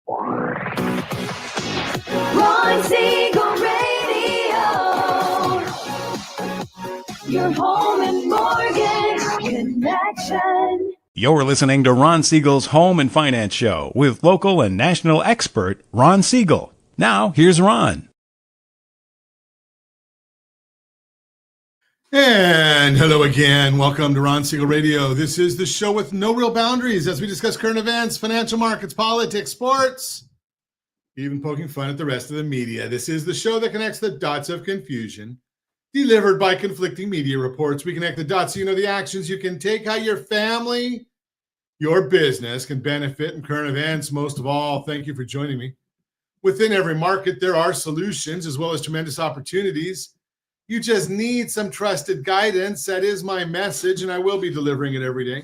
Ron Siegel Radio, your home and mortgage connection. You're listening to Ron Siegel's Home and Finance Show with local and national expert Ron Siegel. Now, here's Ron. And hello again. Welcome to Ron Siegel Radio. This is the show with no real boundaries as we discuss current events, financial markets, politics, sports, even poking fun at the rest of the media. This is the show that connects the dots of confusion, delivered by conflicting media reports. We connect the dots so you know the actions you can take, how your family, your business can benefit in current events. Most of all, thank you for joining me. Within every market, there are solutions as well as tremendous opportunities. You just need some trusted guidance. That is my message, and I will be delivering it every day.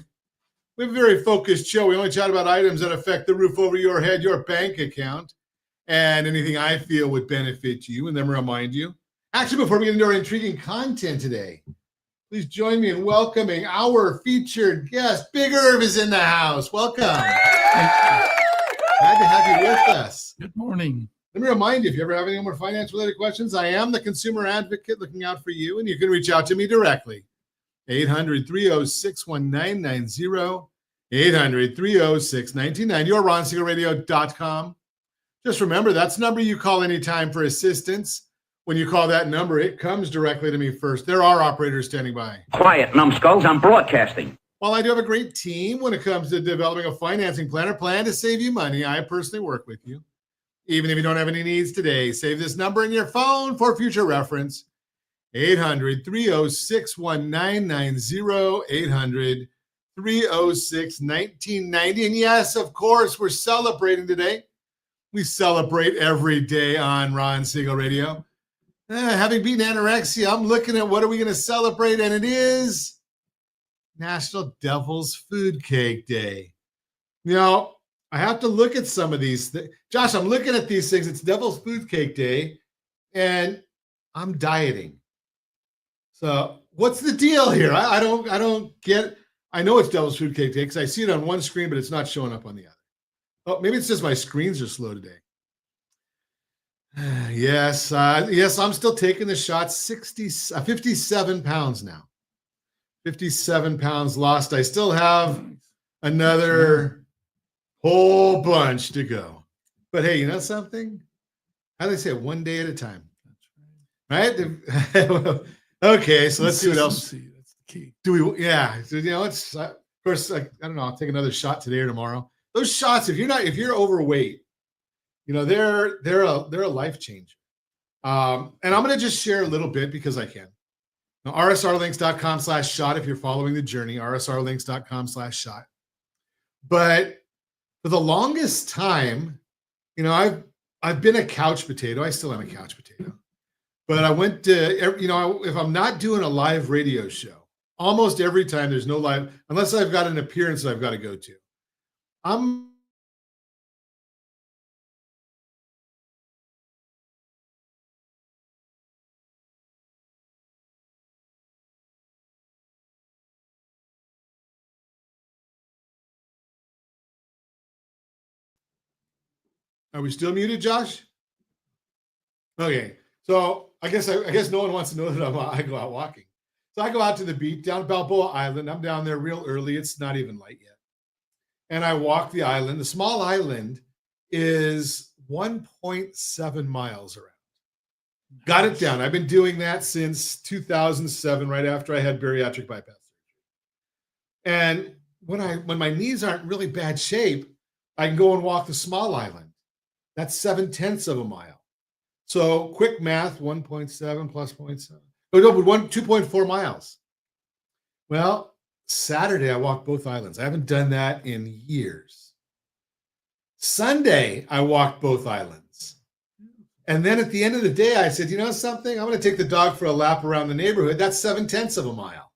We have a very focused show. We only chat about items that affect the roof over your head, your bank account, and anything I feel would benefit you, and then remind you. Actually, before we get into our intriguing content today, please join me in welcoming our featured guest. Big Irv is in the house. Welcome. Glad to have you with us. Good morning. Let me remind you, if you ever have any more finance-related questions, I am the consumer advocate looking out for you, and you can reach out to me directly. 800-306-1990, 800-306-1990, or RonSiegelRadio.com. Just remember, that's the number you call anytime for assistance. When you call that number, it comes directly to me first. There are operators standing by. Quiet, numbskulls. I'm broadcasting. While I do have a great team when it comes to developing a financing plan or plan to save you money, I personally work with you. Even if you don't have any needs today, save this number in your phone for future reference. 800-306-1990, 800-306-1990. And yes, of course, we're celebrating today. We celebrate every day on Ron Siegel Radio. Having beaten anorexia, I'm looking at what are we going to celebrate, and it is National Devil's Food Cake Day. You know, I have to look at some of these things. Josh, I'm looking at these things. It's Devil's Food Cake Day, and I'm dieting. So what's the deal here? I don't get. I know it's Devil's Food Cake Day because I see it on one screen, but it's not showing up on the other. Oh, maybe it's just my screens are slow today. Yes, I'm still taking the shot. 57 pounds now. 57 pounds lost. I still have another whole bunch to go. But hey, you know something? How do they say it? One day at a time. Right? Okay, so let's see what else. That's the key. Do we? Yeah. So, you know, it's of course. I don't know. I'll take another shot today or tomorrow. Those shots, if you're overweight, you know they're a life changer. And I'm going to just share a little bit because I can. Now, rsrlinks.com/shot if you're following the journey. rsrlinks.com/shot. But for the longest time, you know, I've been a couch potato. I still am a couch potato. But I went to, you know, if I'm not doing a live radio show, almost every time there's no live, unless I've got an appearance that I've got to go to. Are we still muted, Josh? Okay, so I guess no one wants to know that I go out walking. So I go out to the beach down Balboa Island. I'm down there real early. It's not even light yet. And I walk the island. The small island is 1.7 miles around. Got it down. I've been doing that since 2007, right after I had bariatric bypass surgery. And when my knees aren't in really bad shape, I can go and walk the small island. That's 0.7 of a mile. So quick math, 1.7 plus 0.7. Oh, no, but 2.4 miles. Well, Saturday I walked both islands. I haven't done that in years. Sunday I walked both islands. And then at the end of the day, I said, you know something? I'm going to take the dog for a lap around the neighborhood. That's 0.7 of a mile.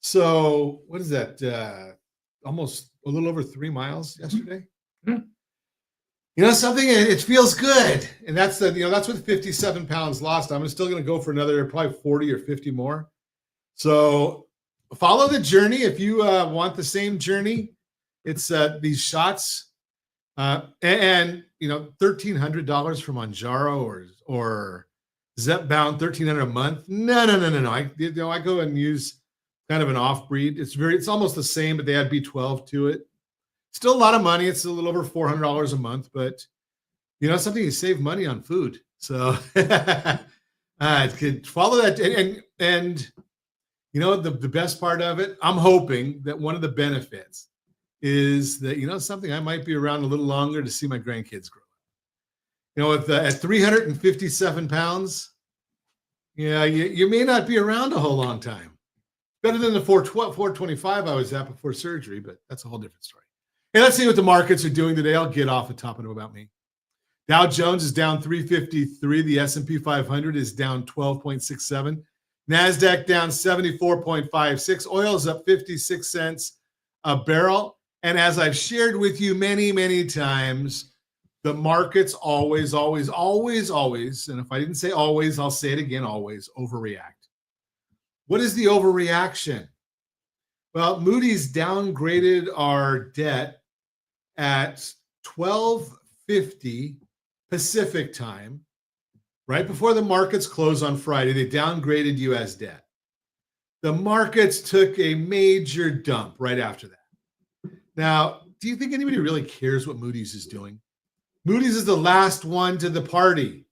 So what is that? Almost a little over 3 miles yesterday. Mm-hmm. You know something? It feels good, and that's with 57 pounds lost. I'm still going to go for another probably 40 or 50 more. So follow the journey if you want the same journey. It's these shots. And $1,300 from Manjaro or Zepbound, $1,300 a month. No. I go and use kind of an off breed. It's almost the same, but they add B12 to it. Still a lot of money. It's a little over $400 a month, but something you save money on food. So it could follow that. And the best part of it, I'm hoping that one of the benefits is that, something I might be around a little longer to see my grandkids grow up. At 357 pounds, you may not be around a whole long time. Better than the 425 I was at before surgery, but that's a whole different story. Hey, let's see what the markets are doing today. I'll get off the top of it about me. Dow Jones is down 353. The S&P 500 is down 12.67. NASDAQ down 74.56. Oil is up 56 cents a barrel. And as I've shared with you many, many times, the markets always, and if I didn't say always, I'll say it again, always overreact. What is the overreaction? Well, Moody's downgraded our debt at 12:50 Pacific time, right before the markets close on Friday. They downgraded U.S. debt. The markets took a major dump right after that. Now, do you think anybody really cares what Moody's is doing? Moody's is the last one to the party,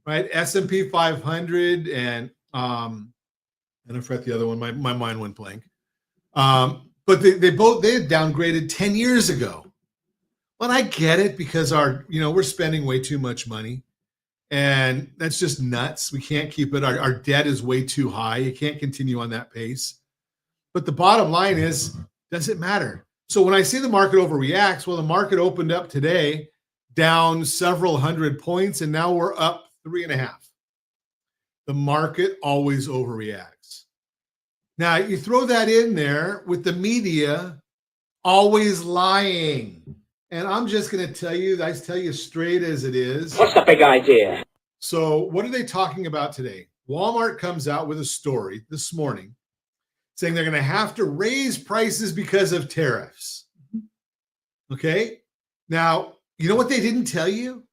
right? S&P 500 and I forgot the other one. My mind went blank. But they had downgraded 10 years ago. But I get it because we're spending way too much money, and that's just nuts. We can't keep it. Our debt is way too high. You can't continue on that pace. But the bottom line is, does it matter? So when I see the market overreacts, well, the market opened up today down several hundred points, and now we're up 3.5. The market always overreacts. Now, you throw that in there with the media always lying. And I'm just going to tell you straight as it is. What's the big idea? So what are they talking about today? Walmart comes out with a story this morning saying they're going to have to raise prices because of tariffs. Okay? Now, you know what they didn't tell you?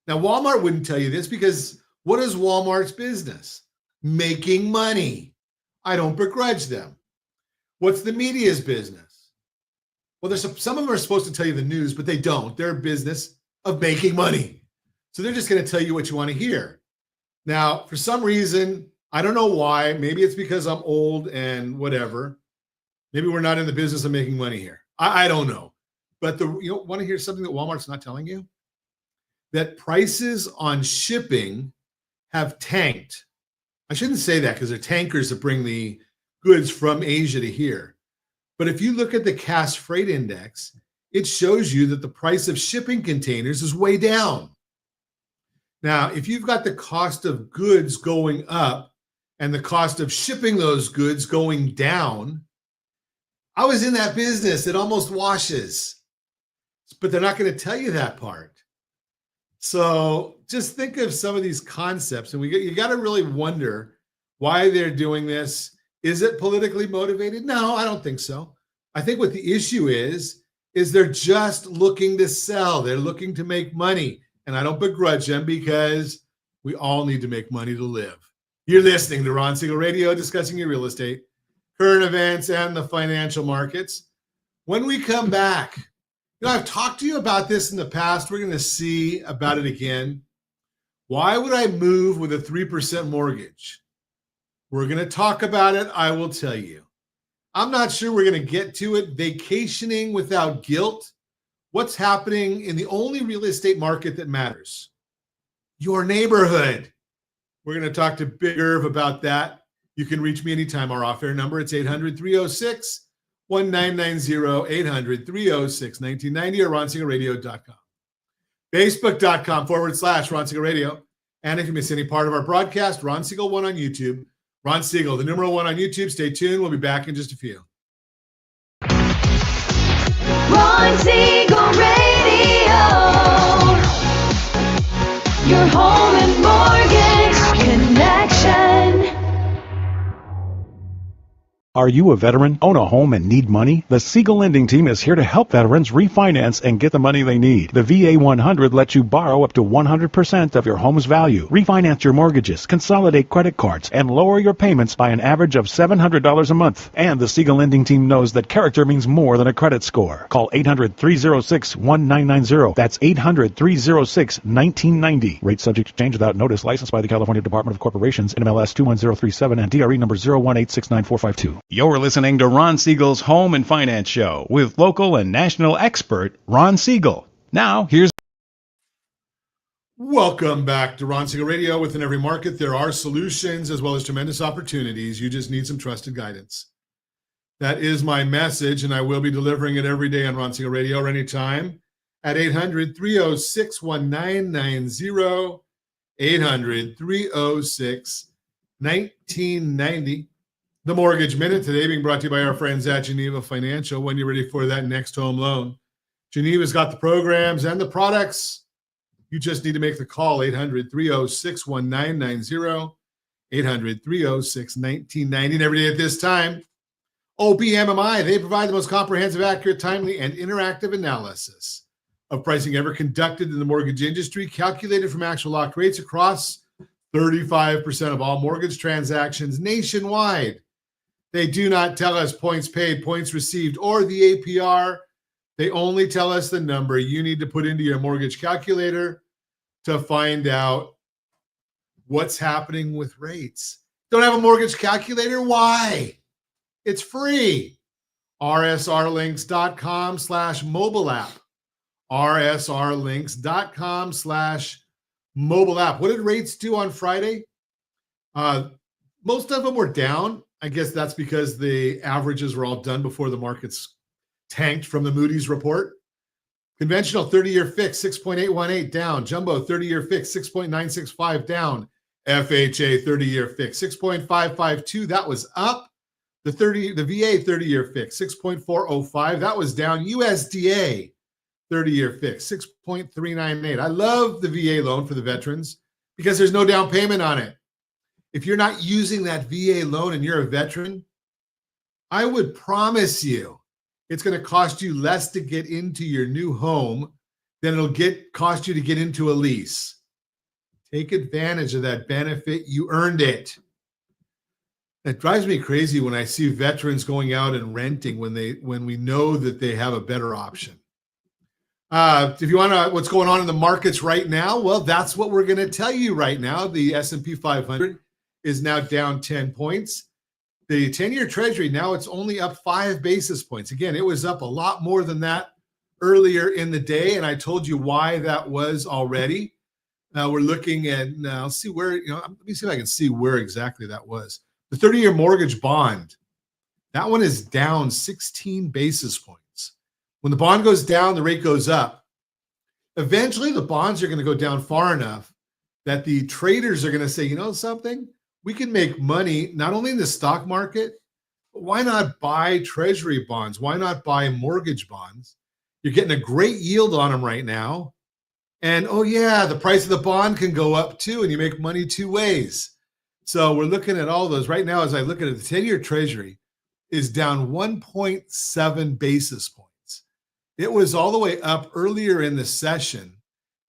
Now, Walmart wouldn't tell you this because what is Walmart's business? Making money. I don't begrudge them. What's the media's business? Well, some of them are supposed to tell you the news, but they don't. They're a business of making money. So they're just going to tell you what you want to hear. Now, for some reason, I don't know why. Maybe it's because I'm old and whatever. Maybe we're not in the business of making money here. I don't know. But want to hear something that Walmart's not telling you? That prices on shipping have tanked. I shouldn't say that because they're tankers that bring the goods from Asia to here. But if you look at the Cass Freight Index, it shows you that the price of shipping containers is way down. Now, if you've got the cost of goods going up and the cost of shipping those goods going down, I was in that business. It almost washes. But they're not going to tell you that part. So just think of some of these concepts, and you got to really wonder why they're doing this. Is it politically motivated? No, I don't think so. I think what the issue is they're just looking to sell. They're looking to make money. And I don't begrudge them because we all need to make money to live. You're listening to Ron Siegel Radio, discussing your real estate, current events, and the financial markets. When we come back, I've talked to you about this in the past. We're going to see about it again. Why would I move with a 3% mortgage? We're going to talk about it. I will tell you. I'm not sure we're going to get to it. Vacationing without guilt. What's happening in the only real estate market that matters? Your neighborhood. We're going to talk to Big Irv about that. You can reach me anytime. Our off-air number, it's 800-306-1990, 800-306-1990, or ronsiegelradio.com. Facebook.com/Ron Siegel Radio. And if you miss any part of our broadcast, Ron Siegel 1 on YouTube. Ron Siegel, the number 1 on YouTube. Stay tuned. We'll be back in just a few. Ron Siegel Radio. Your home and mortgage connection. Are you a veteran, own a home, and need money? The Siegel lending team is here to help veterans refinance and get the money they need. The VA 100 lets you borrow up to 100% of your home's value, refinance your mortgages, consolidate credit cards, and lower your payments by an average of $700 a month. And the Siegel lending team knows that character means more than a credit score. Call 800-306-1990. That's 800-306-1990. Rate subject to change without notice. Licensed by the California Department of Corporations, NMLS 21037, and DRE number 018694452. You're listening to Ron Siegel's Home and Finance Show with local and national expert Ron Siegel. Now, here's... Welcome back to Ron Siegel Radio. Within every market, there are solutions as well as tremendous opportunities. You just need some trusted guidance. That is my message, and I will be delivering it every day on Ron Siegel Radio or anytime at 800-306-1990, 800-306-1990. The Mortgage Minute today being brought to you by our friends at Geneva Financial. When you're ready for that next home loan, Geneva's got the programs and the products. You just need to make the call, 800-306-1990, 800-306-1990. And every day at this time, OBMMI, they provide the most comprehensive, accurate, timely, and interactive analysis of pricing ever conducted in the mortgage industry, calculated from actual locked rates across 35% of all mortgage transactions nationwide. They do not tell us points paid, points received, or the APR. They only tell us the number you need to put into your mortgage calculator to find out what's happening with rates. Don't have a mortgage calculator? Why? It's free. rsrlinks.com/mobile app. rsrlinks.com/mobile app. What did rates do on Friday? Most of them were down. I guess that's because the averages were all done before the markets tanked from the Moody's report. Conventional 30-year fix, 6.818 down. Jumbo 30-year fix, 6.965 down. FHA 30-year fix, 6.552. That was up. The VA 30-year fix, 6.405. That was down. USDA 30-year fix, 6.398. I love the VA loan for the veterans because there's no down payment on it. If you're not using that VA loan and you're a veteran, I would promise you it's going to cost you less to get into your new home than it'll cost you to get into a lease. Take advantage of that benefit. You earned it. It drives me crazy when I see veterans going out and renting when we know that they have a better option. If you want to what's going on in the markets right now, well, that's what we're going to tell you right now. The S&P 500 is now down 10 points. The 10-year Treasury, now it's only up 5 basis points. Again, it was up a lot more than that earlier in the day, and I told you why that was already. We're looking at, now see where, let me see if I can see where exactly that was. The 30-year mortgage bond, that one is down 16 basis points. When the bond goes down, the rate goes up. Eventually, the bonds are going to go down far enough that the traders are going to say, you know something? We can make money not only in the stock market, but why not buy treasury bonds? Why not buy mortgage bonds? You're getting a great yield on them right now. And, oh, yeah, the price of the bond can go up too, and you make money two ways. So we're looking at all those. Right now, as I look at it, the 10-year Treasury is down 1.7 basis points. It was all the way up earlier in the session.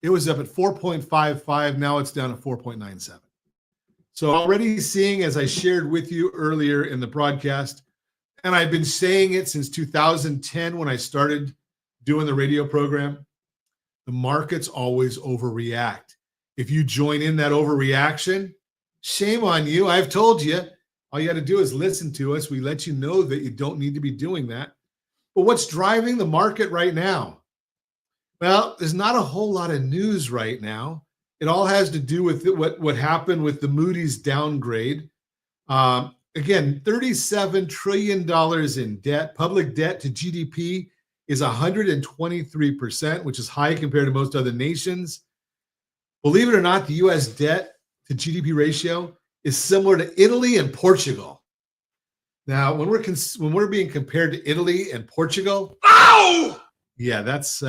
It was up at 4.55. Now it's down at 4.97. So already seeing, as I shared with you earlier in the broadcast, and I've been saying it since 2010 when I started doing the radio program, the markets always overreact. If you join in that overreaction, shame on you. I've told you. All you got to do is listen to us. We let you know that you don't need to be doing that. But what's driving the market right now? Well, there's not a whole lot of news right now. It all has to do with what happened with the Moody's downgrade. Again, $37 trillion in debt. Public debt to GDP is 123%, which is high compared to most other nations. Believe it or not, the U.S. debt to GDP ratio is similar to Italy and Portugal. Now, when we're being compared to Italy and Portugal, yeah, that's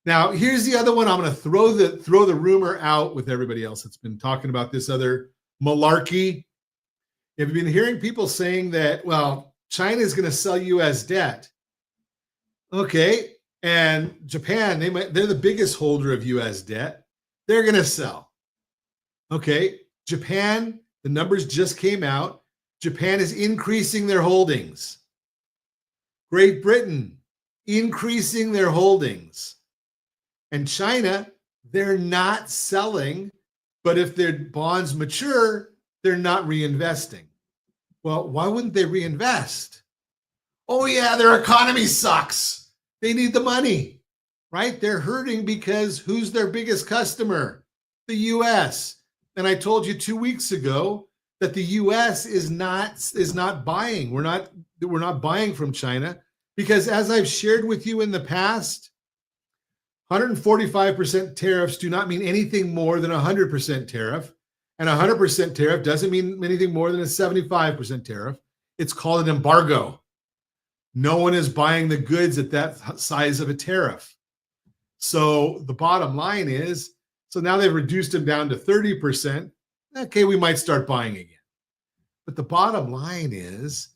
now. Here's the other one. I'm going to throw the rumor out with everybody else that's been talking about this other malarkey. Have you been hearing people saying that, well, China is going to sell U.S. debt? Okay. And Japan, they're the biggest holder of U.S. debt. They're going to sell. Okay. Japan, the numbers just came out. Japan is increasing their holdings. Great Britain, increasing their holdings. And China, they're not selling, but if their bonds mature, they're not reinvesting. Well, why wouldn't they reinvest? Oh, yeah, their economy sucks. They need the money, right? They're hurting because who's their biggest customer? The U.S. And I told you 2 weeks ago that the U.S. is not buying. We're not buying from China because, as I've shared with you in the past, 145% tariffs do not mean anything more than a 100% tariff. And a 100% tariff doesn't mean anything more than a 75% tariff. It's called an embargo. No one is buying the goods at that size of a tariff. So the bottom line is, so now they've reduced them down to 30%. Okay, we might start buying again. But the bottom line is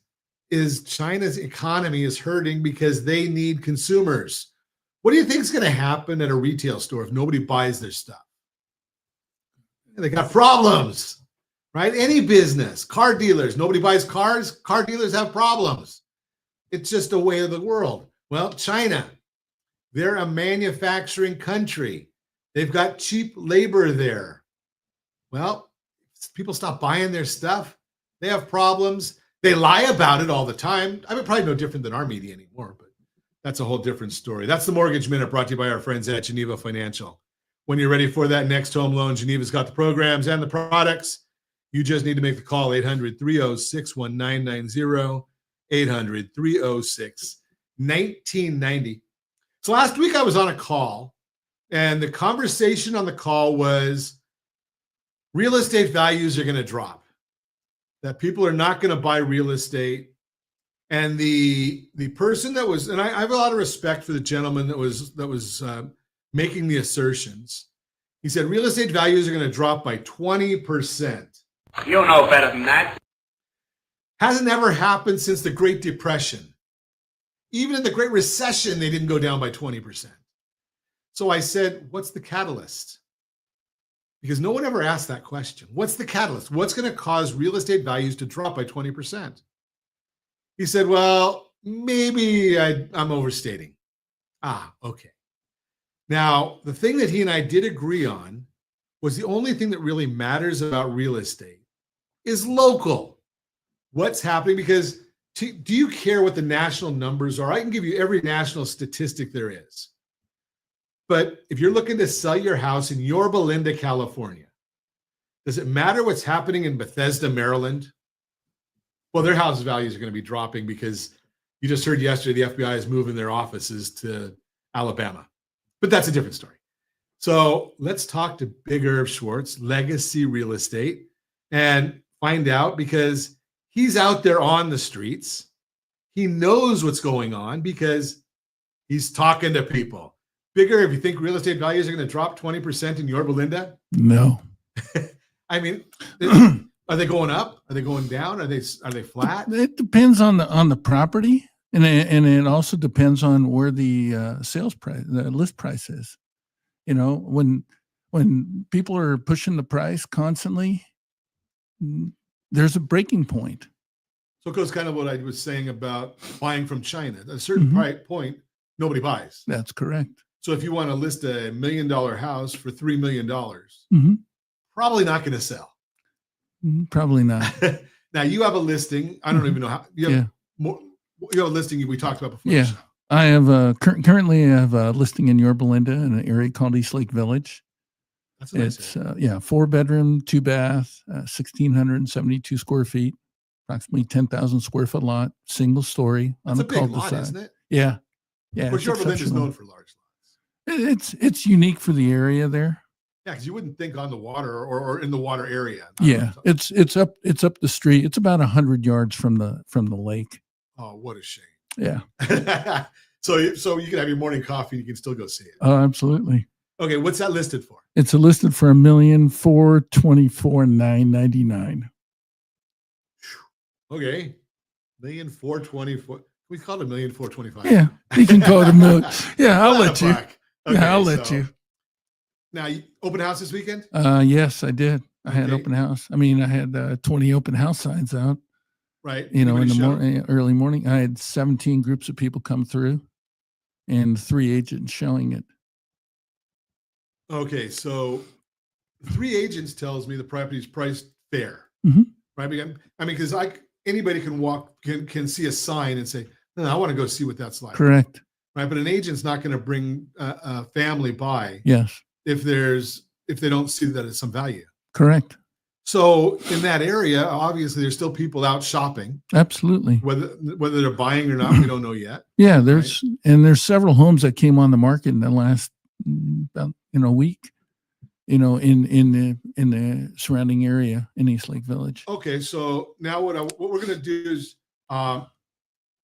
China's economy is hurting because they need consumers. What do you think is going to happen at a retail store if nobody buys their stuff? They got problems, right? Any business, car dealers, nobody buys cars. Car dealers have problems. It's just a way of the world. Well, China, they're a manufacturing country. They've got cheap labor there. Well, people stop buying their stuff. They have problems. They lie about it all the time. I mean, probably no different than our media anymore, but that's a whole different story. That's the Mortgage Minute brought to you by our friends at Geneva Financial. When you're ready for that next home loan, Geneva's got the programs and the products. You just need to make the call, 800-306-1990, 800-306-1990. So last week I was on a call, and the conversation on the call was real estate values are going to drop, that people are not going to buy real estate. And the person that was, and I have a lot of respect for the gentleman that was making the assertions. He said real estate values are going to drop by 20%. You know better than that. Hasn't ever happened since the Great Depression. Even in the Great Recession, they didn't go down by 20%. So I said, what's the catalyst? Because no one ever asked that question. What's the catalyst? What's going to cause real estate values to drop by 20%? He said, well, maybe I'm overstating. Okay. Now, the thing that he and I did agree on was the only thing that really matters about real estate is local. What's happening? Because do you care what the national numbers are? I can give you every national statistic there is. But if you're looking to sell your house in Yorba Linda, California, does it matter what's happening in Bethesda, Maryland? Well, their house values are going to be dropping because you just heard yesterday the FBI is moving their offices to Alabama. But that's a different story. So let's talk to Big Irv Schwartz, Legacy Real Estate, and find out, because he's out there on the streets. He knows what's going on because he's talking to people. Big Irv, you think real estate values are going to drop 20% in Yorba Linda? No. I mean, are they going up? Are they going down? Are they flat? It depends on the property, and it also depends on where the sales price, the list price is. You know, when people are pushing the price constantly, there's a breaking point. So it goes kind of what I was saying about buying from China. At a certain point, nobody buys. That's correct. So if you want to list $1 million house for $3 million, probably not going to sell. Probably not. Now you have a listing. I don't even know how you have more. You have a listing we talked about before. Yeah, I have currently I have a listing in Yorba Linda in an area called East Lake Village. That's a nice it's 4 bedroom, 2 bath, 1,672 square feet, approximately 10,000 square foot lot, single story. That's on a the big lot, cul-de-sac. isn't it? Yeah. Of course, Yorba Linda is known for large lots. It's unique for the area there. Yeah, because you wouldn't think on the water or in the water area. Yeah, it's up the street. It's about 100 yards from the lake. Oh, what a shame. Yeah. So you can have your morning coffee and you can still go see it. Oh, absolutely. Okay, what's that listed for? It's listed for $1,424,999. Okay. 1,424,000. We called it 1,425,000. Yeah, you can go to move. Yeah, I'll let you. Okay, Yeah, I'll let so you. Now, open house this weekend? Yes, I did. I had Okay. open house. I mean, I had 20 open house signs out. Right. You know, in Anybody the show? morning, early morning, I had 17 groups of people come through, and 3 agents showing it. Okay, so 3 agents tells me the property's priced fair. Mhm. Right? I mean, because anybody can see a sign and say, no, I want to go see what that's like. Correct. Right. But an agent's not going to bring a family by Yes. if they don't see that it's some value. Correct. So in that area, obviously there's still people out shopping. Absolutely. Whether they're buying or not, we don't know yet. Yeah, there's several homes that came on the market in the last about week. In the surrounding area in East Lake Village. Okay, so now what we're going to do is,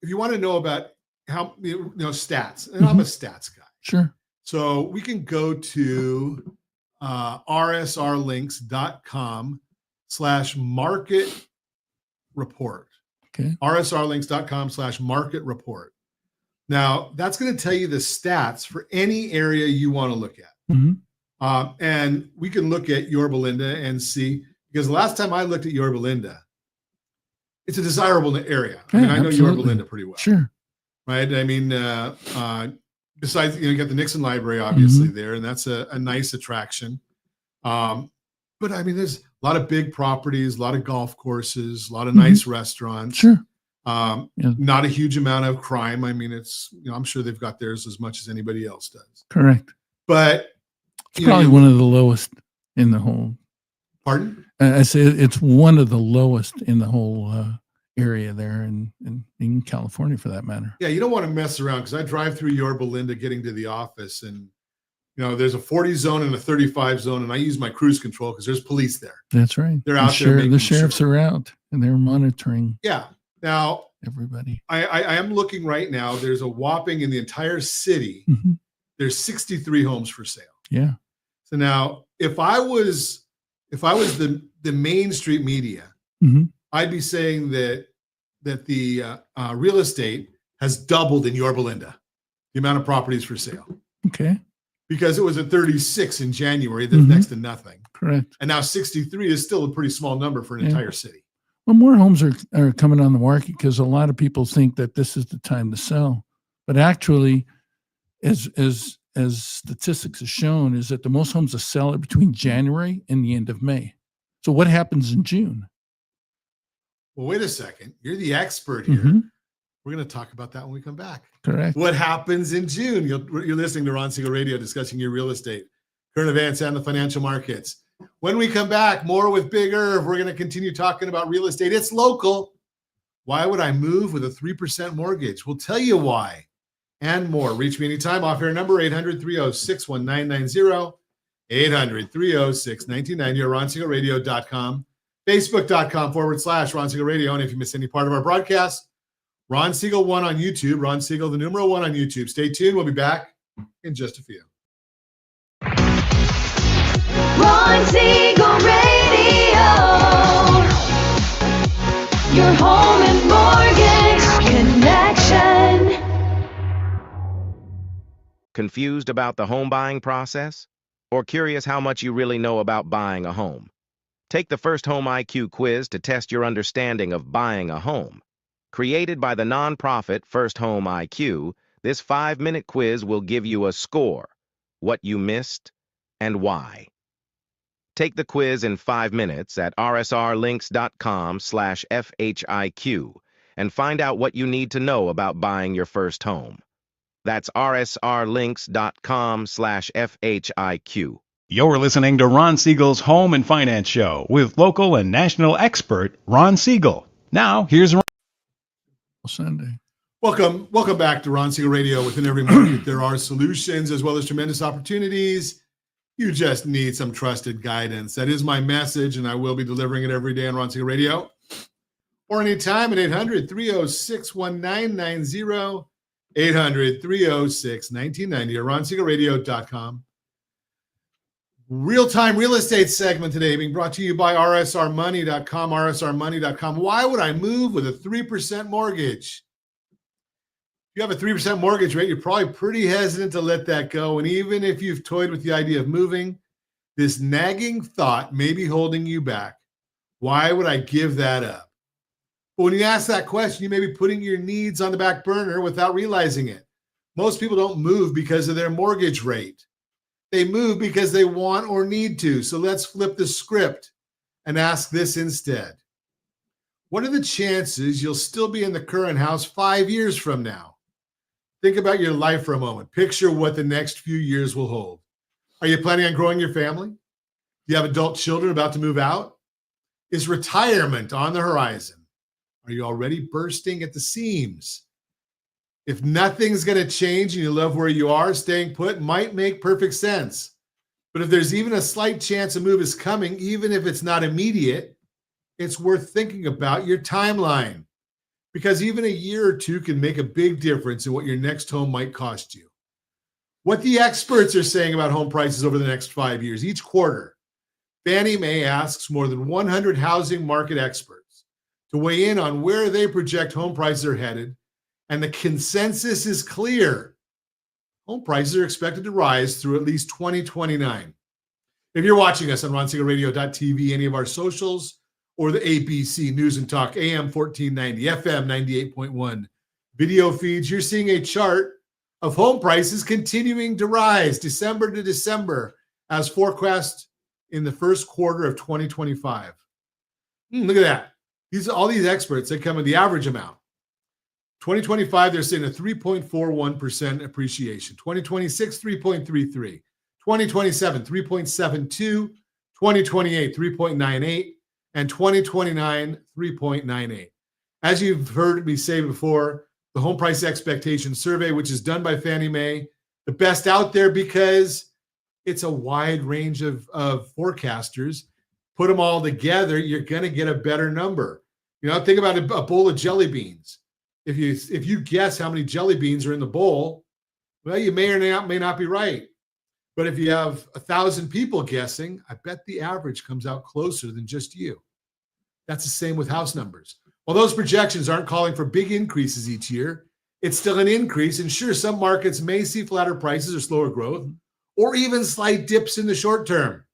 if you want to know about how stats, and I'm a stats guy, Sure. so we can go to rsrlinks.com/market report. Okay. rsrlinks.com/market report. Now that's going to tell you the stats for any area you want to look at. Mm-hmm. And we can look at Yorba Linda and see, because the last time I looked at Yorba Linda, it's a desirable area. I mean, I know Yorba Linda pretty well. Sure. Right. I mean, besides, you got the Nixon Library, obviously, there, and that's a nice attraction. But I mean, there's a lot of big properties, a lot of golf courses, a lot of nice restaurants. Sure. Not a huge amount of crime. I mean, it's, I'm sure they've got theirs as much as anybody else does. Correct. But it's probably one of the lowest in the whole. Pardon? I say it's one of the lowest in the whole area there in California, for that matter. Yeah, you don't want to mess around, because I drive through Yorba Linda getting to the office, and there's a 40 zone and a 35 zone, and I use my cruise control because there's police there. That's right. They're out there. The sheriffs are out and they're monitoring. Yeah. Now everybody. I am looking right now. There's a whopping in the entire city. Mm-hmm. There's 63 homes for sale. Yeah. So now, if I was the Main Street media, I'd be saying that the real estate has doubled in Yorba Linda, the amount of properties for sale. Okay. Because it was at 36 in January, that's next to nothing. Correct. And now 63 is still a pretty small number for an entire city. Well, more homes are coming on the market because a lot of people think that this is the time to sell, but actually, as statistics have shown, is that the most homes are sell between January and the end of May. So what happens in June? Well, wait a second. You're the expert here. Mm-hmm. We're going to talk about that when we come back. Correct. What happens in June? You're listening to Ron Siegel Radio, discussing your real estate, current events, and the financial markets. When we come back, more with Big Irv. We're going to continue talking about real estate. It's local. Why would I move with a 3% mortgage? We'll tell you why. And more. Reach me anytime. Off air number 800-306-1990, 800-306-1990, or RonSiegelRadio.com, Facebook.com/Ron Siegel Radio. And if you miss any part of our broadcast, Ron Siegel 1 on YouTube, Ron Siegel, the numeral 1 on YouTube. Stay tuned. We'll be back in just a few. Ron Siegel Radio. Your home and mortgage connection. Confused about the home buying process? Or curious how much you really know about buying a home? Take the First Home IQ quiz to test your understanding of buying a home. Created by the nonprofit First Home IQ, this 5-minute quiz will give you a score, what you missed, and why. Take the quiz in 5 minutes at rsrlinks.com/FHIQ and find out what you need to know about buying your first home. That's rsrlinks.com/FHIQ. You're listening to Ron Siegel's Home and Finance Show with local and national expert Ron Siegel. Now, here's Ron. Sunday. Welcome back to Ron Siegel Radio. Within every market, there are solutions as well as tremendous opportunities. You just need some trusted guidance. That is my message, and I will be delivering it every day on Ron Siegel Radio. Or anytime at 800-306-1990, 800-306-1990, or RonSiegelRadio.com. Real-time real estate segment today being brought to you by rsrmoney.com, rsrmoney.com. Why would I move with a 3% mortgage? If you have a 3% mortgage rate, you're probably pretty hesitant to let that go. And even if you've toyed with the idea of moving, this nagging thought may be holding you back. Why would I give that up? But when you ask that question, you may be putting your needs on the back burner without realizing it. Most people don't move because of their mortgage rate. They move because they want or need to. So let's flip the script and ask this instead. What are the chances you'll still be in the current house 5 years from now? Think about your life for a moment. Picture what the next few years will hold. Are you planning on growing your family? Do you have adult children about to move out? Is retirement on the horizon? Are you already bursting at the seams? If nothing's going to change and you love where you are, staying put might make perfect sense. But if there's even a slight chance a move is coming, even if it's not immediate, it's worth thinking about your timeline. Because even a year or two can make a big difference in what your next home might cost you. What the experts are saying about home prices over the next 5 years, each quarter, Fannie Mae asks more than 100 housing market experts to weigh in on where they project home prices are headed. And the consensus is clear. Home prices are expected to rise through at least 2029. If you're watching us on ronsiegelradio.tv, any of our socials, or the ABC News and Talk AM 1490, FM 98.1 video feeds, you're seeing a chart of home prices continuing to rise December to December as forecast in the first quarter of 2025. Look at that. All these experts, they come in the average amount. 2025, they're saying a 3.41% appreciation. 2026, 3.33. 2027, 3.72. 2028, 3.98. And 2029, 3.98. As you've heard me say before, the Home Price Expectation Survey, which is done by Fannie Mae, the best out there because it's a wide range of forecasters. Put them all together, you're going to get a better number. You know, think about a bowl of jelly beans. If you guess how many jelly beans are in the bowl, well, you may or may not be right. But if you have 1,000 people guessing, I bet the average comes out closer than just you. That's the same with house numbers. While those projections aren't calling for big increases each year, it's still an increase. And sure, some markets may see flatter prices or slower growth, or even slight dips in the short term.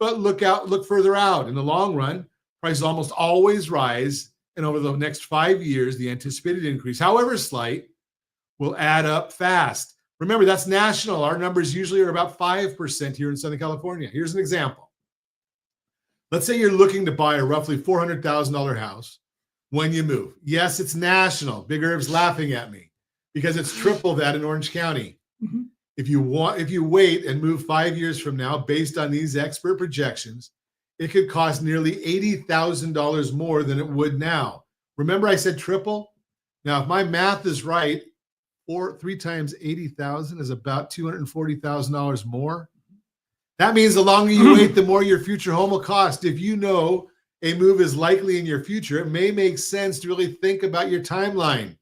But look further out. In the long run, prices almost always rise. And over the next 5 years, the anticipated increase, however slight, will add up fast. Remember, that's national. Our numbers usually are about 5% here in Southern California. Here's an example. Let's say you're looking to buy a roughly $400,000 house when you move. Yes, it's national. Big Herb's laughing at me because it's triple that in Orange County. Mm-hmm. If you wait and move 5 years from now, based on these expert projections, it could cost nearly $80,000 more than it would now. Remember I said triple? Now, if my math is right, 3 times 80,000 is about $240,000 more. That means the longer you wait, the more your future home will cost. If you know a move is likely in your future, it may make sense to really think about your timeline.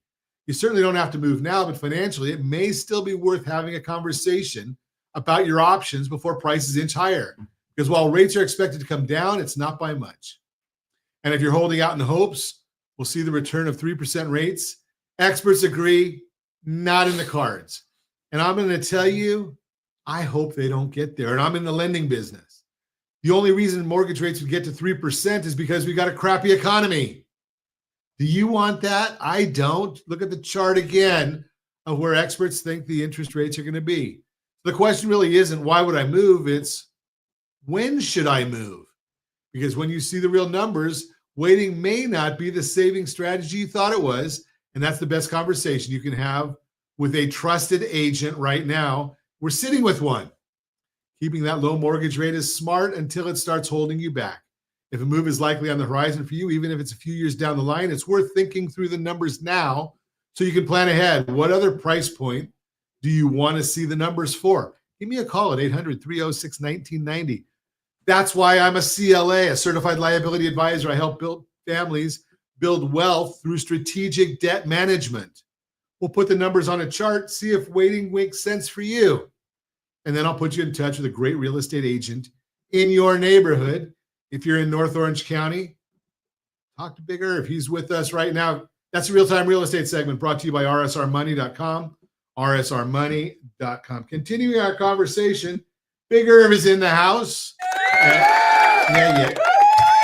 You certainly don't have to move now, but financially, it may still be worth having a conversation about your options before prices inch higher. Because while rates are expected to come down, it's not by much. And if you're holding out in hopes, we'll see the return of 3% rates. Experts agree, not in the cards. And I'm going to tell you, I hope they don't get there. And I'm in the lending business. The only reason mortgage rates would get to 3% is because we got a crappy economy. Do you want that? I don't. Look at the chart again of where experts think the interest rates are going to be. The question really isn't why would I move? It's when should I move? Because when you see the real numbers, waiting may not be the saving strategy you thought it was. And that's the best conversation you can have with a trusted agent right now. We're sitting with one. Keeping that low mortgage rate is smart until it starts holding you back. If a move is likely on the horizon for you, even if it's a few years down the line, it's worth thinking through the numbers now so you can plan ahead. What other price point do you want to see the numbers for? Give me a call at 800-306-1990. That's why I'm a CLA, a Certified Liability Advisor. I help families build wealth through strategic debt management. We'll put the numbers on a chart, see if waiting makes sense for you. And then I'll put you in touch with a great real estate agent in your neighborhood. If you're in North Orange County, talk to Big Irv. He's with us right now. That's the Real-Time Real Estate segment brought to you by rsrmoney.com, rsrmoney.com. Continuing our conversation, Big Irv is in the house. Yeah.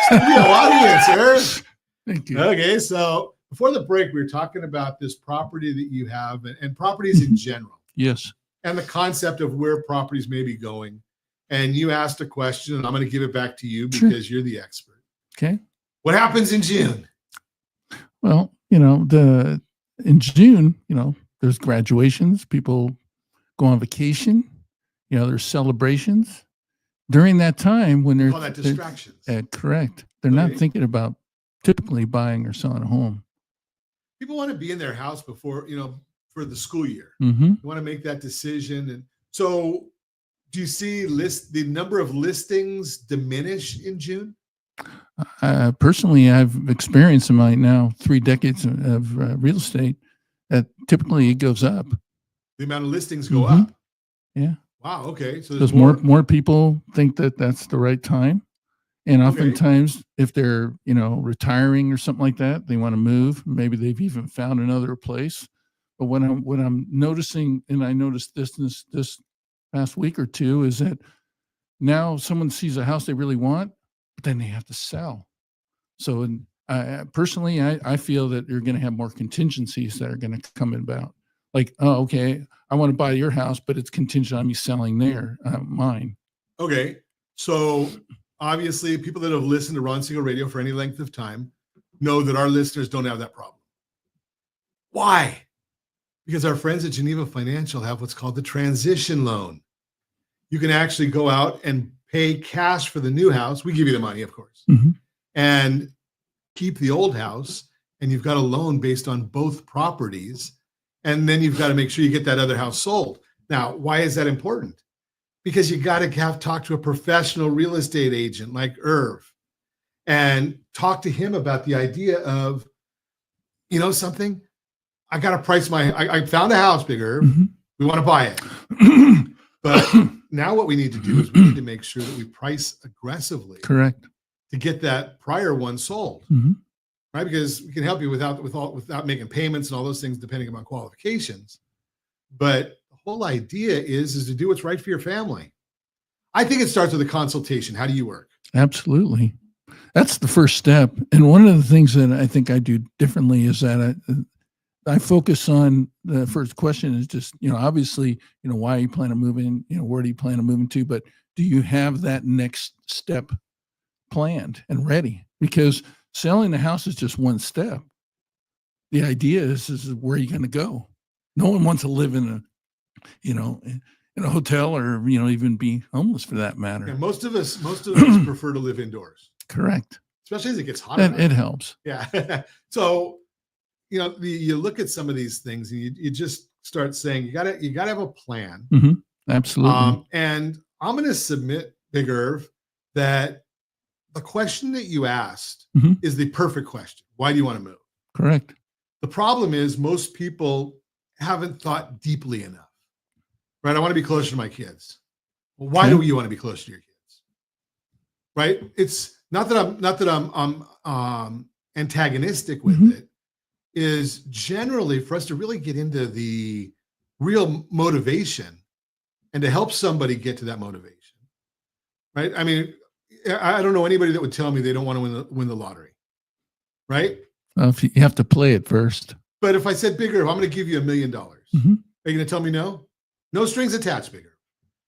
Studio audience, Irv. Thank you. Okay, so before the break, we were talking about this property that you have and properties in general Yes. and the concept of where properties may be going. And you asked a question, and I'm going to give it back to you because you're the expert. Okay. What happens in June? Well, in June, there's graduations, people go on vacation, there's celebrations. During that time when they're Call that distractions. Correct. They're not thinking about typically buying or selling a home. People want to be in their house before, for the school year. Mm-hmm. You want to make that decision. And so do you see the number of listings diminish in June? Personally, I've experienced in my now 3 decades of real estate that typically it goes up. The amount of listings go up. Yeah. Wow. Okay. So Because more people think that that's the right time. And oftentimes if they're, retiring or something like that, they want to move. Maybe they've even found another place. But what I'm noticing, and I noticed this past week or two, is that now someone sees a house they really want, but then they have to sell. So personally, I feel that you're going to have more contingencies that are going to come about. Like, oh, okay, I want to buy your house, but it's contingent on me selling mine. Okay. So obviously people that have listened to Ron Siegel Radio for any length of time know that our listeners don't have that problem. Why? Because our friends at Geneva Financial have what's called the transition loan. You can actually go out and pay cash for the new house. We give you the money, of course, and keep the old house. And you've got a loan based on both properties. And then you've got to make sure you get that other house sold. Now, why is that important? Because you got to talk to a professional real estate agent like Irv and talk to him about the idea of, something. I got to price I found a house, Big Irv. We want to buy it. But now what we need to do is we need to make sure that we price aggressively. Correct. To get that prior one sold. Right? Because we can help you without making payments and all those things, depending upon qualifications. But the whole idea is to do what's right for your family. I think it starts with a consultation. How do you work? Absolutely. That's the first step. And one of the things that I think I do differently is that I focus on the first question is just, obviously, why are you planning on moving? Where do you plan on moving to? But do you have that next step planned and ready? Because selling the house is just one step. The idea is where you're going to go. No one wants to live in a hotel or, even be homeless for that matter. Yeah, most of us prefer to live indoors. Correct. Especially as it gets hot. It helps. Yeah. So, you look at some of these things and you just start saying, you gotta have a plan. Absolutely. And I'm going to submit, Big Irv, that the question that you asked is the perfect question. Why do you want to move? Correct. The problem is most people haven't thought deeply enough. Right? I want to be closer to my kids. Well, why do you want to be closer to your kids? Right? It's not that I'm antagonistic with it. Is generally for us to really get into the real motivation and to help somebody get to that motivation. Right? I mean, I don't know anybody that would tell me they don't want to win the lottery. Right? Well, if you have to play it first. But if I said, Big Irv, I'm going to give you $1 million, are you going to tell me no? No strings attached, Big Irv.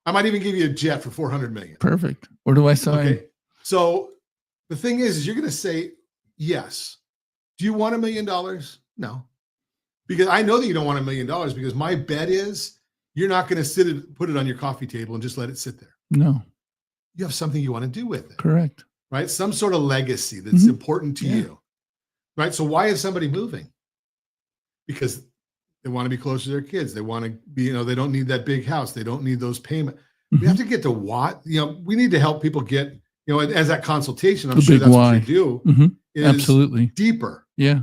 I might even give you a jet for $400 million. Perfect. Where do I sign? Okay. So the thing is you're going to say yes. Do you want $1 million? No. Because I know that you don't want $1 million because my bet is you're not going to put it on your coffee table and just let it sit there. No. You have something you want to do with it. Correct. Right? Some sort of legacy that's important to you. Right? So why is somebody moving? Because they want to be closer to their kids. They want to be, they don't need that big house. They don't need those payments. We have to get to what, we need to help people get, as that consultation, I'm sure that's why. what you do. Is absolutely deeper. Yeah.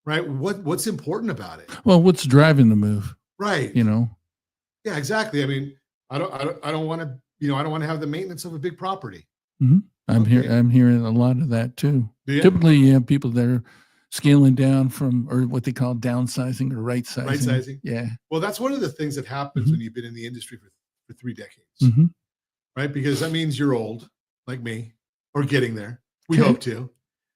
Right. What's important about it? Well, what's driving the move? Right. Yeah, exactly. I mean, I don't want to, I don't want to have the maintenance of a big property. I'm Okay. I'm hearing a lot of that too. Do you? Typically, you have people that are scaling down from, or what they call downsizing or right sizing. Right sizing. Yeah. Well, that's one of the things that happens when you've been in the industry for 3 decades, Mm-hmm. right? Because that means you're old, like me, or getting there. We Okay. hope to,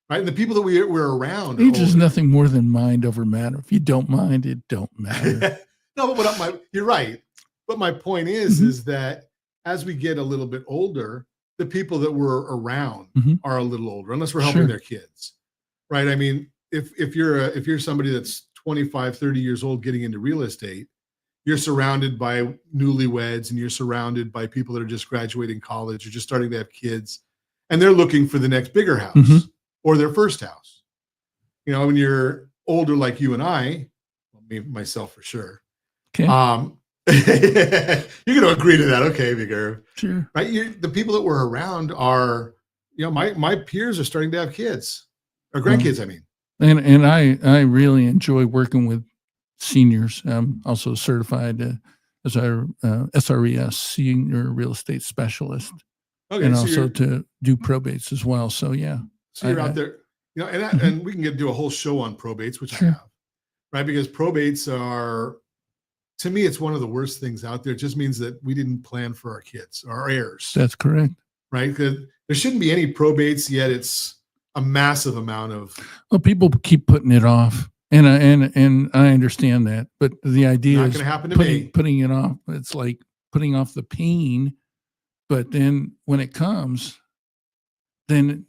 right? And the people that we're around. are Age is older. nothing more than mind over matter. If you don't mind, it don't matter. No, but you're right. But my point is that as we get a little bit older, the people that we're around are a little older, unless we're helping Sure. their kids, right? I mean, if you're somebody that's 25, 30 years old getting into real estate, you're surrounded by newlyweds and you're surrounded by people that are just graduating college or just starting to have kids, and they're looking for the next bigger house or their first house. When you're older like you and I, me myself for sure. Okay. You're going to agree to that, okay, Big Irv? Sure. Right? The people that we're around are, my peers are starting to have kids or grandkids. I mean, And I really enjoy working with seniors. I'm also certified as a SRES, senior real estate specialist, okay, and so also you're, to do probates as well. So yeah, so you're I- out there, and we can do a whole show on probates, which Sure. I have, right? Because probates are, to me, it's one of the worst things out there. It just means that we didn't plan for our kids, our heirs, that's correct. right? Because there shouldn't be any probates, yet it's a massive amount of. Well, people keep putting it off, and I understand that, but the idea Not is going to happen to me. putting it off. It's like putting off the pain, but then when it comes, then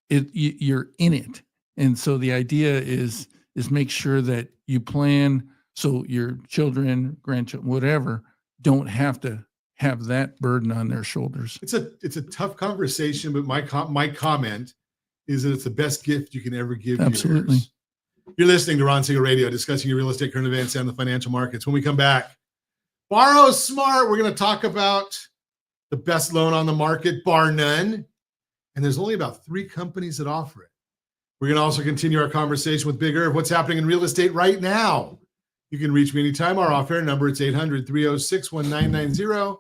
you're in it. And so the idea is make sure that you plan so your children, grandchildren, whatever, don't have to have that burden on their shoulders. It's a tough conversation, but my comment is that it's the best gift you can ever give. Absolutely. Yours. You're listening to Ron Siegel Radio, discussing your real estate, current events, and the financial markets. When we come back, borrow smart. We're going to talk about the best loan on the market, bar none. And there's only about 3 companies that offer it. We're going to also continue our conversation with Big Irv. What's happening in real estate right now? You can reach me anytime. Our off-air number, it's 800-306-1990,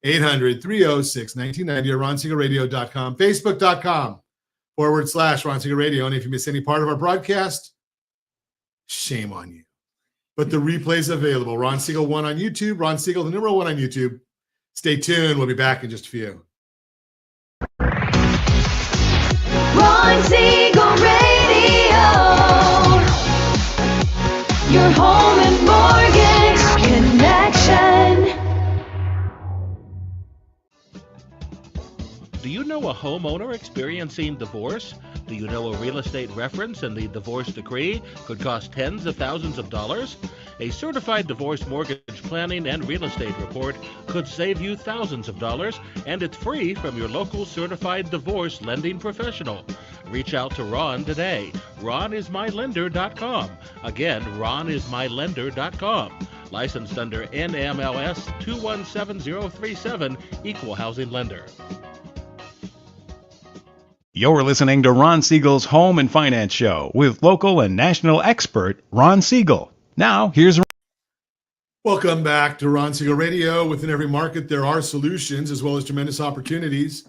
800-306-1990, or RonSiegelRadio.com, Facebook.com/Ron Siegel Radio. And if you miss any part of our broadcast, shame on you. But the replay's available. Ron Siegel 1 on YouTube, Ron Siegel, the number 1 on YouTube. Stay tuned. We'll be back in just a few. Ron Siegel Radio. Your home and mortgage connection. Do you know a homeowner experiencing divorce? Do you know a real estate reference and the divorce decree could cost tens of thousands of dollars? A certified divorce mortgage planning and real estate report could save you thousands of dollars, and it's free from your local certified divorce lending professional. Reach out to Ron today. RonIsMyLender.com. Again, RonIsMyLender.com. Licensed under NMLS 217037, Equal Housing Lender. You're listening to Ron Siegel's Home and Finance Show with local and national expert Ron Siegel. Now, here's Welcome back to Ron Siegel Radio. Within every market, there are solutions as well as tremendous opportunities.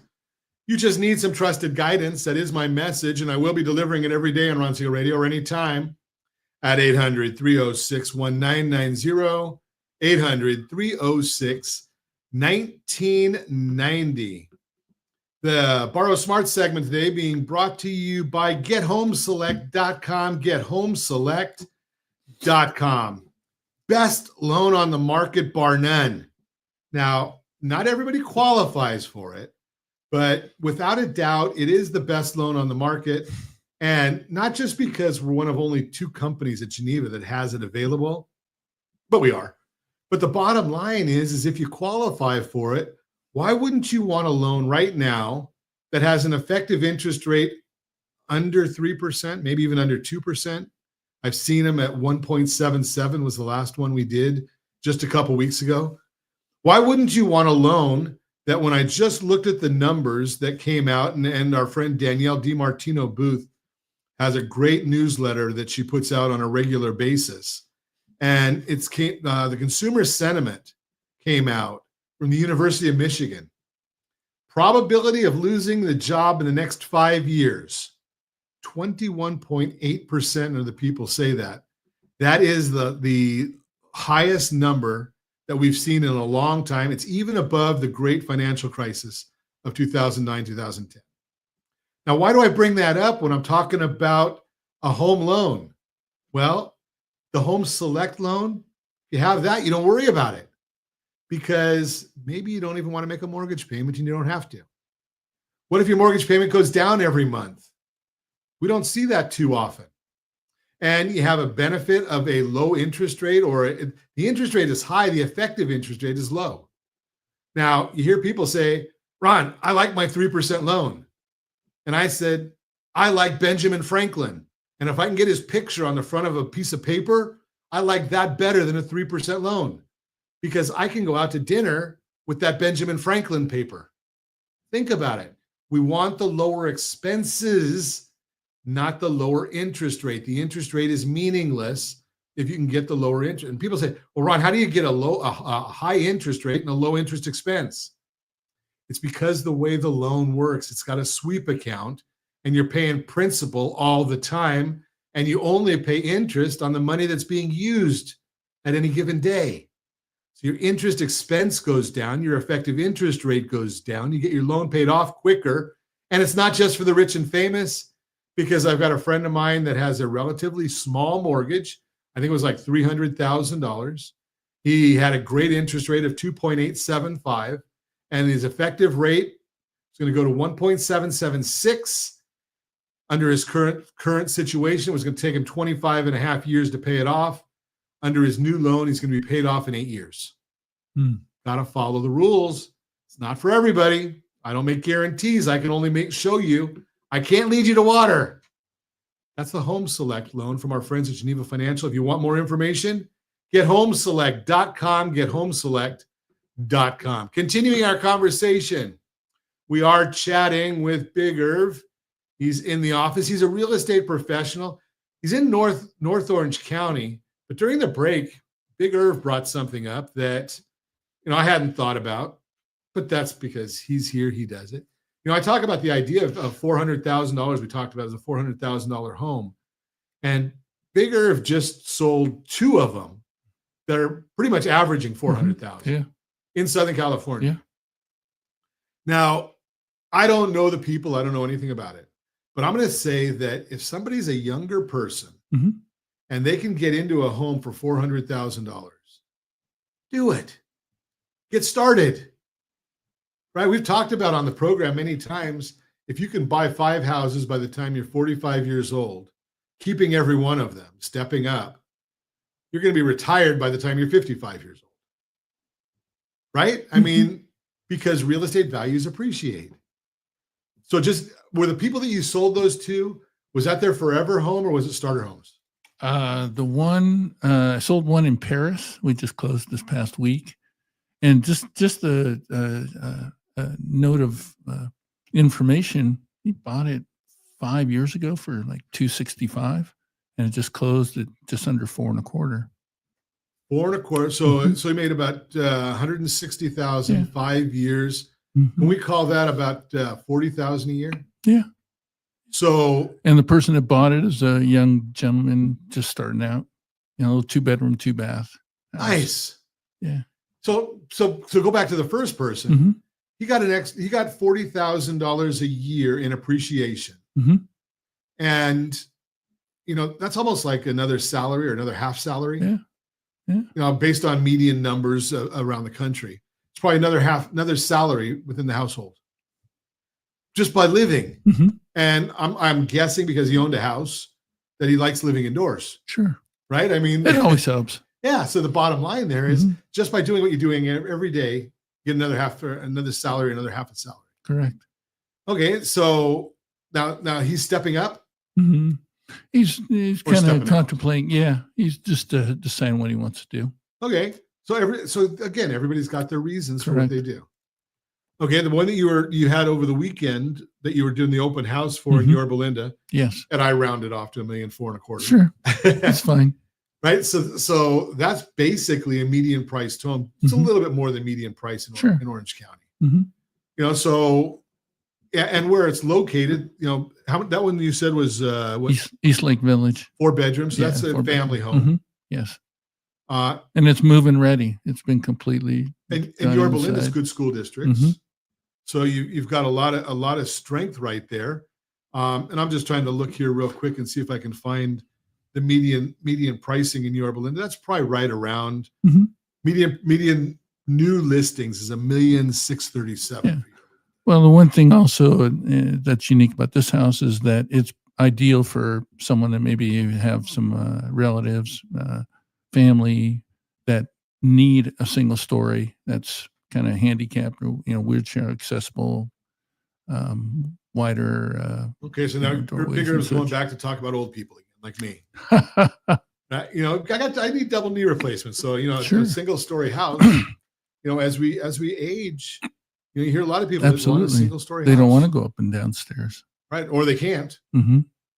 You just need some trusted guidance. That is my message, and I will be delivering it every day on Ron Siegel Radio or anytime at 800-306-1990, 800-306-1990. The Borrow Smart segment today being brought to you by GetHomeSelect.com, GetHomeSelect.com. Best loan on the market, bar none. Now, not everybody qualifies for it, but without a doubt, it is the best loan on the market. And not just because we're one of only 2 companies at Geneva that has it available, but we are. But the bottom line is if you qualify for it, why wouldn't you want a loan right now that has an effective interest rate under 3%, maybe even under 2%? I've seen them at 1.77 was the last one we did just a couple weeks ago. Why wouldn't you want a loan that, when I just looked at the numbers that came out, and our friend Danielle DiMartino Booth has a great newsletter that she puts out on a regular basis, and it's the consumer sentiment came out from the University of Michigan. Probability of losing the job in the next 5 years. 21.8% of the people say that. That is the highest number that we've seen in a long time. It's even above the great financial crisis of 2009, 2010. Now, why do I bring that up when I'm talking about a home loan? Well, the Home Select loan, if you have that, you don't worry about it because maybe you don't even want to make a mortgage payment and you don't have to. What if your mortgage payment goes down every month? We don't see that too often. And you have a benefit of a low interest rate, or the interest rate is high, the effective interest rate is low. Now, you hear people say, Ron, I like my 3% loan. And I said, I like Benjamin Franklin. And if I can get his picture on the front of a piece of paper, I like that better than a 3% loan because I can go out to dinner with that Benjamin Franklin paper. Think about it. We want the lower expenses, not the lower interest rate. The interest rate is meaningless if you can get the lower interest. And people say, well, Ron, how do you get a high interest rate and a low interest expense? It's because the way the loan works, it's got a sweep account and you're paying principal all the time and you only pay interest on the money that's being used at any given day. So your interest expense goes down, your effective interest rate goes down, you get your loan paid off quicker. And it's not just for the rich and famous, because I've got a friend of mine that has a relatively small mortgage. I think it was like $300,000. He had a great interest rate of 2.875, and his effective rate is going to go to 1.776. Under his current situation, it was going to take him 25 and a half years to pay it off. Under his new loan, he's going to be paid off in 8 years. Got to follow the rules. It's not for everybody. I don't make guarantees. I can only show you. I can't lead you to water. That's the Home Select loan from our friends at Geneva Financial. If you want more information, gethomeselect.com, gethomeselect.com. Continuing our conversation, we are chatting with Big Irv. He's in the office. He's a real estate professional. He's in North Orange County. But during the break, Big Irv brought something up that, I hadn't thought about, but that's because he's here, he does it. I talk about the idea of $400,000 we talked about as a $400,000 home. And Big Irv just sold 2 of them that are pretty much averaging $400,000 in Southern California. Yeah. Now, I don't know the people. I don't know anything about it. But I'm going to say that if somebody's a younger person and they can get into a home for $400,000, do it. Get started. Right? We've talked about on the program many times, if you can buy 5 houses by the time you're 45 years old, keeping every one of them, stepping up, you're going to be retired by the time you're 55 years old. Right? I mean, because real estate values appreciate. So just, were the people that you sold those to, was that their forever home or was it starter homes? The one, I sold one in Paris. We just closed this past week. And just a note of information, he bought it 5 years ago for like $265, and it just closed at just under $4.25. $4.25. So he made about $160,000 5 years. Can we call that about $40,000 a year? Yeah. So, and the person that bought it is a young gentleman just starting out. A little 2-bedroom, 2-bath. Nice. Yeah. So go back to the first person. He got $40,000 a year in appreciation. And that's almost like another salary or another half salary. Yeah. Based on median numbers around the country. It's probably another salary within the household. Just by living. And I'm guessing because he owned a house that he likes living indoors. Sure. Right? I mean, it always helps. Yeah. So the bottom line there is just by doing what you're doing every day, get another salary, another half a salary. Correct. Okay. So now he's stepping up. He's kind of contemplating. Yeah. He's just deciding what he wants to do. Okay. So again, everybody's got their reasons for what they do. Okay. The one that you had over the weekend that you were doing the open house for in Yorba Linda. Yes. And I rounded off to $1,425,000. Sure. That's fine. right? So that's basically a median priced home. It's a little bit more than median price in Orange County. You know, so yeah, and where it's located, you know, that one you said was East Lake Village. 4 bedrooms. So that's a family home. Yes. And it's move-in ready. It's been completely. And Yorba Linda's good school districts. So you've got a lot of strength right there. And I'm just trying to look here real quick and see if I can find the median pricing in Yorba Linda. That's probably right around median new listings is $1,637,000. Yeah. Well, the one thing also that's unique about this house is that it's ideal for someone that maybe have some relatives, family that need a single story that's kind of handicapped or, you know, wheelchair accessible, wider. Okay, so now Bigger is going back to talk about old people again, like me. You know, I need double knee replacements. So, you know, a single story house, you know, as we age, you know, you hear a lot of people that want a single story house. They don't want to go up and down stairs. Right. Or they can't.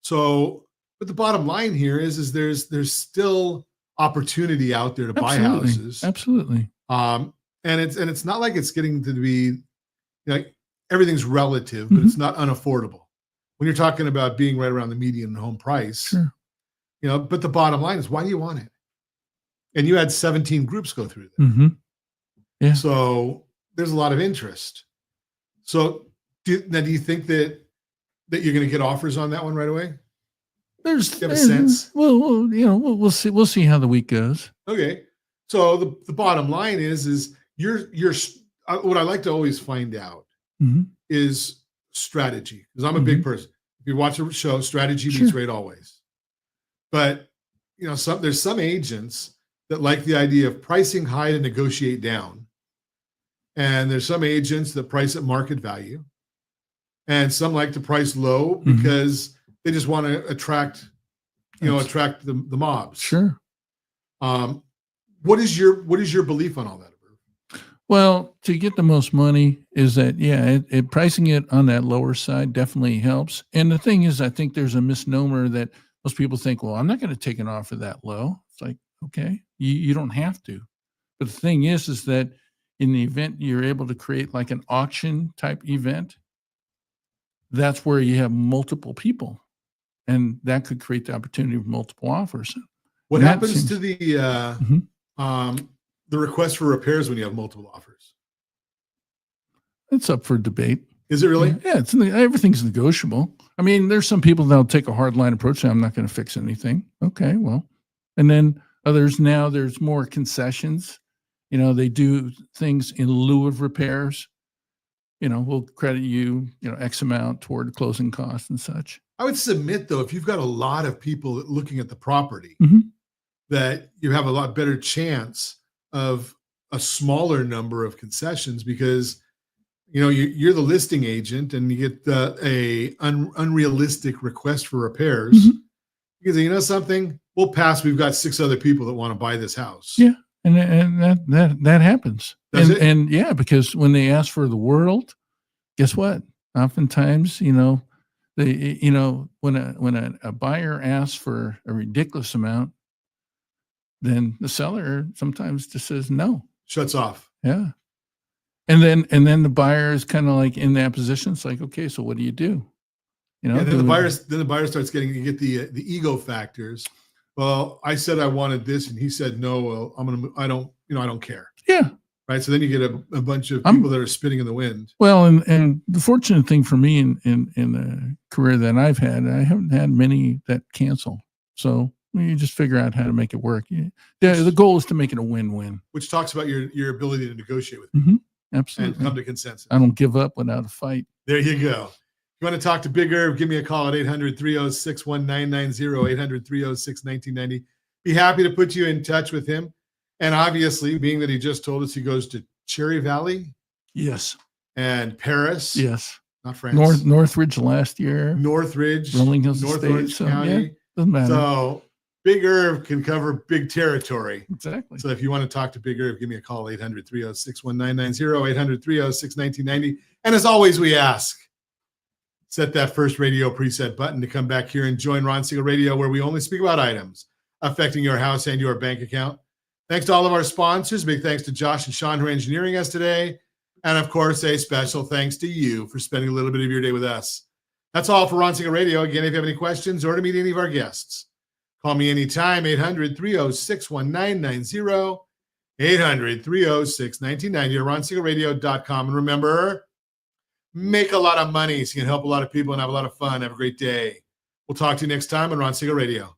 So, but the bottom line here is there's still opportunity out there to buy houses. Absolutely. And it's not like it's getting to be, you know, everything's relative, but it's not unaffordable. When you're talking about being right around the median home price, you know, but the bottom line is, why do you want it? And you had 17 groups go through that. Yeah. So there's a lot of interest. So do you think that you're going to get offers on that one right away? Do you have a sense? Well, you know, we'll see. We'll see how the week goes. Okay. So the bottom line is you're what I like to always find out is strategy, because I'm a big person. If you watch a show, strategy beats rate always. But you know, there's some agents that like the idea of pricing high to negotiate down, and there's some agents that price at market value, and some like to price low because they just want to attract the mobs. Sure. What is your belief on all that? Well, to get the most money is that, pricing it on that lower side definitely helps. And the thing is, I think there's a misnomer that most people think, well, I'm not going to take an offer that low. It's like, okay, you don't have to. But the thing is that in the event you're able to create like an auction type event, that's where you have multiple people. And that could create the opportunity for multiple offers. What happens to the request for repairs when you have multiple offers? It's up for debate. Is it really? Yeah, everything's negotiable. I mean, there's some people that'll take a hard line approach. I'm not going to fix anything. Okay, well, and then others, now there's more concessions. You know, they do things in lieu of repairs. You know, we'll credit you, X amount toward closing costs and such. I would submit, though, if you've got a lot of people looking at the property, that you have a lot better chance of a smaller number of concessions, because, you know, you're the listing agent and you get a unrealistic request for repairs. Because, you know something, we'll pass. We've got 6 other people that want to buy this house. Yeah, and that happens. And yeah, because when they ask for the world, guess what? Oftentimes, when a buyer asks for a ridiculous amount, then the seller sometimes just says no, shuts off. Yeah, and then the buyer is kind of like in that position. It's like, okay, so what do you do? And then the buyer starts getting, you get the ego factors. Well, I said I wanted this, and he said no. Well, I don't care. Yeah. Right. So then you get a bunch of people that are spinning in the wind. Well, and the fortunate thing for me in the career that I've had, I haven't had many that cancel. So you just figure out how to make it work. The goal is to make it a win-win. Which talks about your ability to negotiate with people. Absolutely. And come to consensus. I don't give up without a fight. There you go. If you want to talk to Big Irv, give me a call at 800-306-1990, 800-306-1990. Be happy to put you in touch with him. And obviously, being that he just told us he goes to Cherry Valley. Yes. And Paris. Yes. Not France. Northridge last year. Northridge. Rolling Hills Northridge State, County. Yeah, doesn't matter. So Big Irv can cover big territory. Exactly. So if you want to talk to Big Irv, give me a call, 800-306-1990, 800-306-1990. And as always, we ask, set that first radio preset button to come back here and join Ron Siegel Radio, where we only speak about items affecting your house and your bank account. Thanks to all of our sponsors. Big thanks to Josh and Sean who are engineering us today. And of course, a special thanks to you for spending a little bit of your day with us. That's all for Ron Siegel Radio. Again, if you have any questions or to meet any of our guests, call me anytime, 800-306-1990, 800-306-1990, or RonSiegelRadio.com. And remember, make a lot of money so you can help a lot of people and have a lot of fun. Have a great day. We'll talk to you next time on Ron Siegel Radio.